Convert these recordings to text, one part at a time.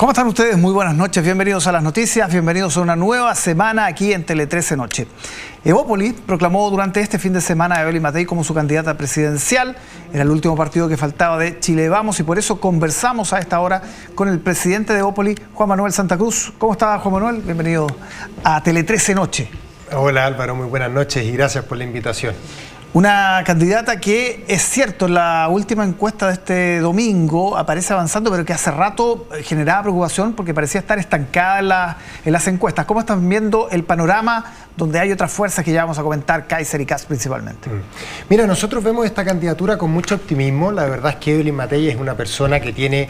¿Cómo están ustedes? Muy buenas noches, bienvenidos a las noticias, bienvenidos a una nueva semana aquí en Tele 13 Noche. Evópolis proclamó durante este fin de semana a Evelyn Matei como su candidata presidencial. Era el último partido que faltaba de Chile Vamos y por eso conversamos a esta hora con el presidente de Evópolis, Juan Manuel Santa Cruz. ¿Cómo está, Juan Manuel? Bienvenido a Tele 13 Noche. Hola Álvaro, muy buenas noches y gracias por la invitación. Una candidata que, es cierto, en la última encuesta de este domingo aparece avanzando, pero que hace rato generaba preocupación porque parecía estar estancada en las encuestas. ¿Cómo están viendo el panorama donde hay otras fuerzas que ya vamos a comentar, Kaiser y Kast principalmente? Mira, nosotros vemos esta candidatura con mucho optimismo. La verdad es que Evelyn Matei es una persona que tiene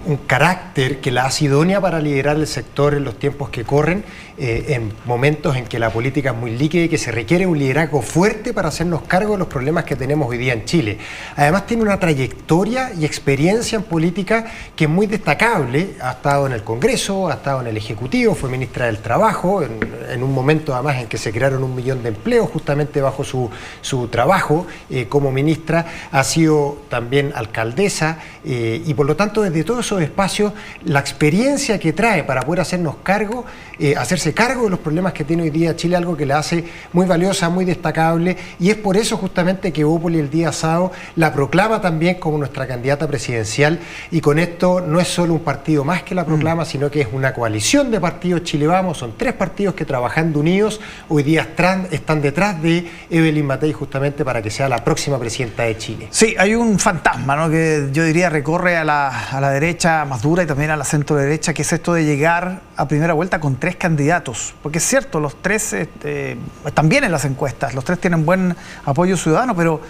un carácter que la hace idónea para liderar el sector en los tiempos que corren, en momentos en que la política es muy líquida y que se requiere un liderazgo fuerte para hacernos cargo de los problemas que tenemos hoy día en Chile. Además tiene una trayectoria y experiencia en política que es muy destacable. Ha estado en el Congreso, ha estado en el Ejecutivo, fue ministra del Trabajo, en un momento además en que se crearon 1 millón de empleos justamente bajo su trabajo como ministra. Ha sido también alcaldesa y por lo tanto desde todos esos espacios la experiencia que trae para poder hacernos cargo, hacerse cargo de los problemas que tiene hoy día Chile, algo que la hace muy valiosa, muy destacable, y es por eso justamente que Evópolis el día sábado la proclama también como nuestra candidata presidencial, y con esto no es solo un partido más que la proclama, sino que es una coalición de partidos. Chile Vamos, son 3 partidos que trabajando unidos hoy día están detrás de Evelyn Matei justamente para que sea la próxima presidenta de Chile. Sí, hay un fantasma, ¿no?, que yo diría recorre a la derecha más dura y también a la centro derecha, que es esto de llegar a primera vuelta con 3 candidatos, porque es cierto, los 3 están bien en las encuestas, los 3 tienen buen apoyo ciudadano, pero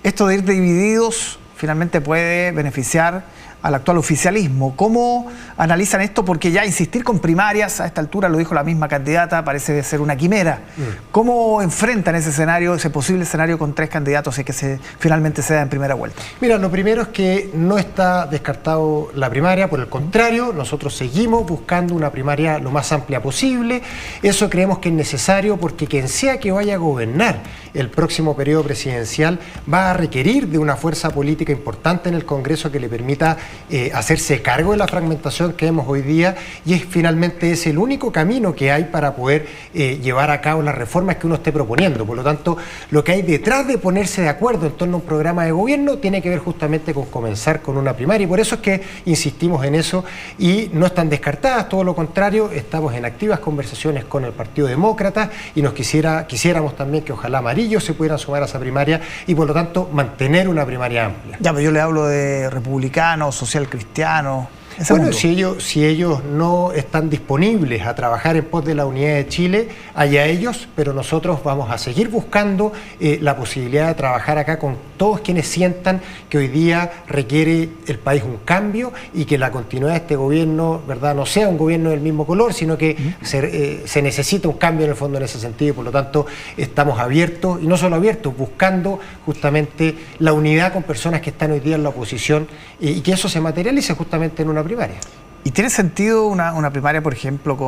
esto de ir divididos finalmente puede beneficiar al actual oficialismo. ¿Cómo analizan esto? Porque ya insistir con primarias a esta altura, lo dijo la misma candidata, parece ser una quimera. ¿Cómo enfrentan ese escenario, ese posible escenario con 3 candidatos y que finalmente se da en primera vuelta? Mira, lo primero es que no está descartado la primaria, por el contrario, nosotros seguimos buscando una primaria lo más amplia posible. Eso creemos que es necesario porque quien sea que vaya a gobernar el próximo periodo presidencial va a requerir de una fuerza política importante en el Congreso que le permita hacerse cargo de la fragmentación que vemos hoy día, y finalmente es el único camino que hay para poder llevar a cabo las reformas que uno esté proponiendo. Por lo tanto, lo que hay detrás de ponerse de acuerdo en torno a un programa de gobierno tiene que ver justamente con comenzar con una primaria, y por eso es que insistimos en eso, y no están descartadas, todo lo contrario, estamos en activas conversaciones con el Partido Demócrata y quisiéramos también que ojalá Amarillo se pudieran sumar a esa primaria y por lo tanto mantener una primaria amplia. Ya, pero yo le hablo de republicanos, social cristiano. Bueno, si ellos no están disponibles a trabajar en pos de la unidad de Chile, allá ellos, pero nosotros vamos a seguir buscando la posibilidad de trabajar acá con todos quienes sientan que hoy día requiere el país un cambio y que la continuidad de este gobierno, ¿verdad?, no sea un gobierno del mismo color, sino que se necesita un cambio en el fondo en ese sentido, y por lo tanto estamos abiertos, y no solo abiertos, buscando justamente la unidad con personas que están hoy día en la oposición y que eso se materialice justamente en una primaria. ¿Y tiene sentido una primaria, por ejemplo,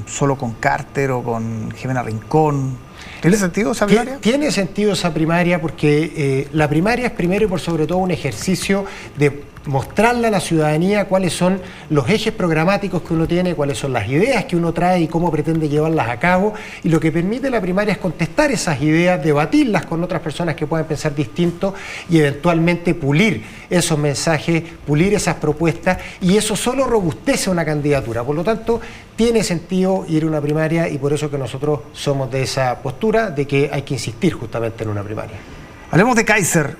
solo con Carter o con Jimena Rincón? ¿Tiene sentido esa primaria? Tiene sentido esa primaria porque la primaria es primero y por sobre todo un ejercicio de mostrarle a la ciudadanía cuáles son los ejes programáticos que uno tiene, cuáles son las ideas que uno trae y cómo pretende llevarlas a cabo, y lo que permite la primaria es contestar esas ideas, debatirlas con otras personas que puedan pensar distinto y eventualmente pulir esos mensajes, pulir esas propuestas, y eso solo robustece una candidatura. Por lo tanto, tiene sentido ir a una primaria, y por eso que nosotros somos de esa postura de que hay que insistir justamente en una primaria. Hablemos de Kaiser,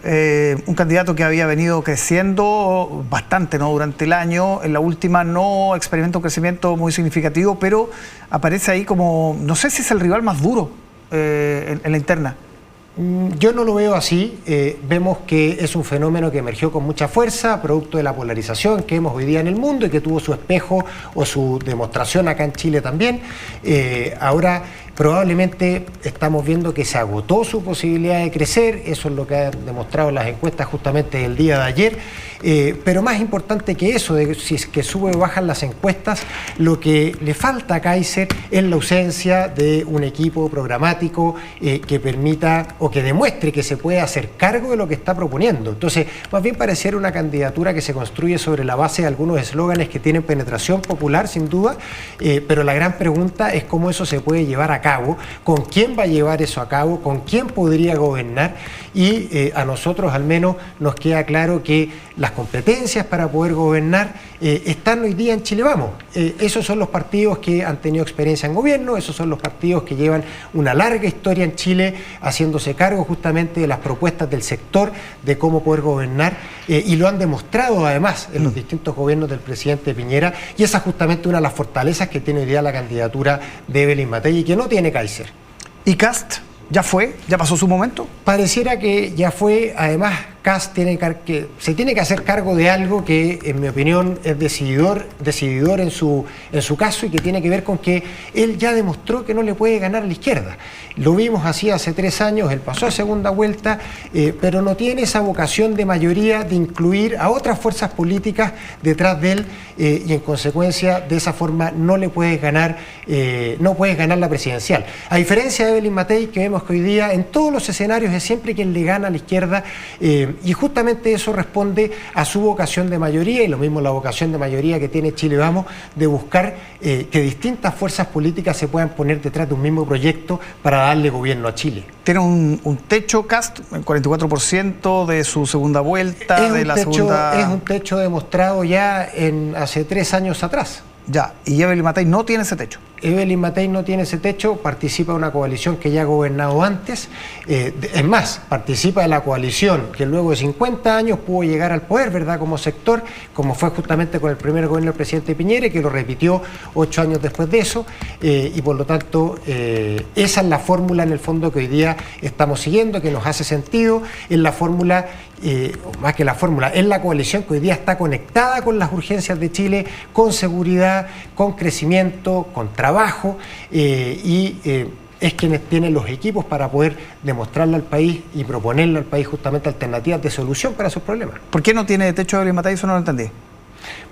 un candidato que había venido creciendo bastante, ¿no?, durante el año. En la última no experimenta un crecimiento muy significativo, pero aparece ahí como, no sé si es el rival más duro en la interna. Yo no lo veo así. Vemos que es un fenómeno que emergió con mucha fuerza, producto de la polarización que vemos hoy día en el mundo y que tuvo su espejo o su demostración acá en Chile también. Ahora, Probablemente estamos viendo que se agotó su posibilidad de crecer, eso es lo que han demostrado las encuestas justamente el día de ayer, pero más importante que eso, de si es que sube o bajan las encuestas, lo que le falta a Kaiser es la ausencia de un equipo programático que permita o que demuestre que se puede hacer cargo de lo que está proponiendo. Entonces, más bien pareciera una candidatura que se construye sobre la base de algunos eslóganes que tienen penetración popular, sin duda, pero la gran pregunta es cómo eso se puede llevar a cabo, con quién va a llevar eso a cabo, con quién podría gobernar, y a nosotros al menos nos queda claro que las competencias para poder gobernar están hoy día en Chile Vamos. Esos son los partidos que han tenido experiencia en gobierno, esos son los partidos que llevan una larga historia en Chile haciéndose cargo justamente de las propuestas del sector, de cómo poder gobernar, y lo han demostrado además en los distintos gobiernos del presidente Piñera, y esa es justamente una de las fortalezas que tiene hoy día la candidatura de Evelyn Matei y que no tiene Kaiser. ¿Y Kast? ¿Ya fue? ¿Ya pasó su momento? Pareciera que ya fue. Además, Kast se tiene que hacer cargo de algo que, en mi opinión, es decididor en su caso, y que tiene que ver con que él ya demostró que no le puede ganar a la izquierda. Lo vimos así hace 3 años, él pasó a segunda vuelta, pero no tiene esa vocación de mayoría de incluir a otras fuerzas políticas detrás de él, y en consecuencia, de esa forma no puedes ganar la presidencial. A diferencia de Evelyn Matei, que vemos que hoy día en todos los escenarios es siempre quien le gana a la izquierda, y justamente eso responde a su vocación de mayoría, y lo mismo la vocación de mayoría que tiene Chile Vamos, de buscar que distintas fuerzas políticas se puedan poner detrás de un mismo proyecto para darle gobierno a Chile. Tiene un techo, Kast, el 44% de su segunda vuelta, Es un techo demostrado ya hace 3 años atrás. Ya, y Evelyn Matei no tiene ese techo. Evelyn Matei no tiene ese techo, participa de una coalición que ya ha gobernado antes, es más, participa de la coalición que luego de 50 años pudo llegar al poder, ¿verdad?, como sector, como fue justamente con el primer gobierno del presidente Piñera, que lo repitió 8 años después de eso, y por lo tanto esa es la fórmula en el fondo que hoy día estamos siguiendo, que nos hace sentido, es la fórmula, más que la fórmula, es la coalición que hoy día está conectada con las urgencias de Chile, con seguridad, con crecimiento, con trabajo, es quienes tienen los equipos para poder demostrarle al país y proponerle al país justamente alternativas de solución para sus problemas. ¿Por qué no tiene techo Evelyn Matei? Eso no lo entendí.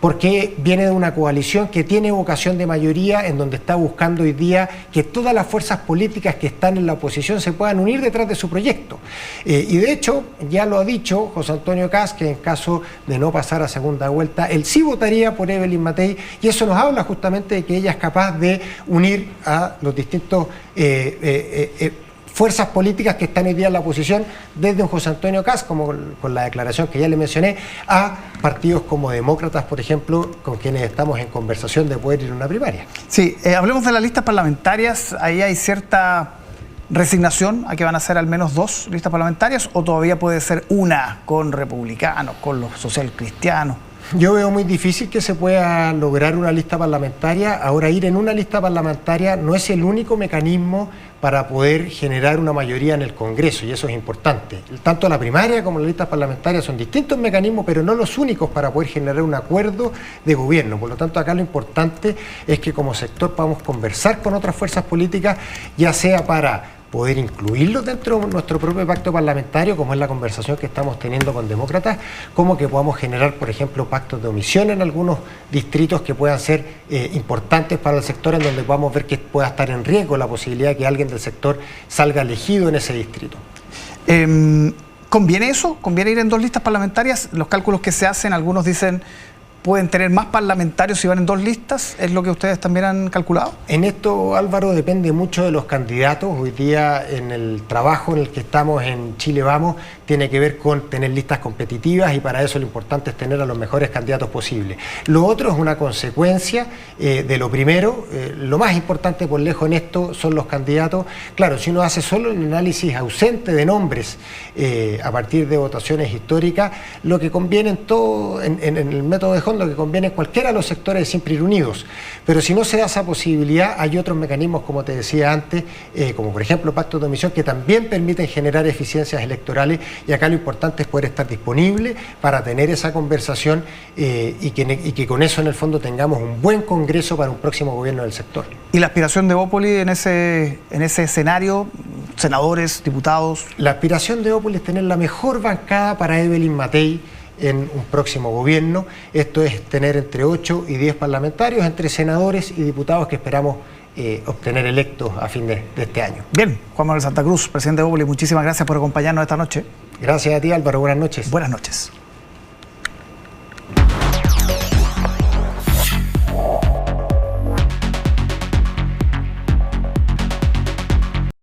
Porque viene de una coalición que tiene vocación de mayoría, en donde está buscando hoy día que todas las fuerzas políticas que están en la oposición se puedan unir detrás de su proyecto. Y de hecho, ya lo ha dicho José Antonio Kast, que en caso de no pasar a segunda vuelta, él sí votaría por Evelyn Matei, y eso nos habla justamente de que ella es capaz de unir a los distintos fuerzas políticas que están hoy día en la oposición, desde un José Antonio Kast, como con la declaración que ya le mencioné, a partidos como Demócratas, por ejemplo, con quienes estamos en conversación de poder ir a una primaria. Sí, hablemos de las listas parlamentarias. Ahí hay cierta resignación a que van a ser al menos 2 listas parlamentarias, o todavía puede ser una con republicanos, con los socialcristianos. Yo veo muy difícil que se pueda lograr una lista parlamentaria. Ahora, ir en una lista parlamentaria no es el único mecanismo para poder generar una mayoría en el Congreso, y eso es importante. Tanto la primaria como las listas parlamentarias son distintos mecanismos, pero no los únicos para poder generar un acuerdo de gobierno. Por lo tanto, acá lo importante es que como sector podamos conversar con otras fuerzas políticas, ya sea para poder incluirlos dentro de nuestro propio pacto parlamentario, como es la conversación que estamos teniendo con Demócratas, como que podamos generar, por ejemplo, pactos de omisión en algunos distritos que puedan ser importantes para el sector, en donde podamos ver que pueda estar en riesgo la posibilidad de que alguien del sector salga elegido en ese distrito. ¿Conviene eso? ¿Conviene ir en 2 listas parlamentarias? Los cálculos que se hacen, algunos dicen pueden tener más parlamentarios si van en 2 listas. ¿Es lo que ustedes también han calculado? En esto, Álvaro, depende mucho de los candidatos. Hoy día, en el trabajo en el que estamos en Chile Vamos, tiene que ver con tener listas competitivas, y para eso lo importante es tener a los mejores candidatos posibles. Lo otro es una consecuencia de lo primero. Lo más importante por lejos en esto son los candidatos. Claro, si uno hace solo el análisis ausente de nombres a partir de votaciones históricas, lo que conviene en el método de fondo que conviene en cualquiera de los sectores de siempre ir unidos. Pero si no se da esa posibilidad, hay otros mecanismos, como te decía antes, como por ejemplo pactos de omisión, que también permiten generar eficiencias electorales, y acá lo importante es poder estar disponible para tener esa conversación y que con eso en el fondo tengamos un buen Congreso para un próximo gobierno del sector. ¿Y la aspiración de Evópolis en ese escenario? Senadores, diputados. La aspiración de Evópolis es tener la mejor bancada para Evelyn Matei en un próximo gobierno. Esto es tener entre 8 y 10 parlamentarios, entre senadores y diputados que esperamos obtener electos a fin de este año. Bien, Juan Manuel Santa Cruz, presidente de Evópolis, muchísimas gracias por acompañarnos esta noche. Gracias a ti, Álvaro. Buenas noches. Buenas noches.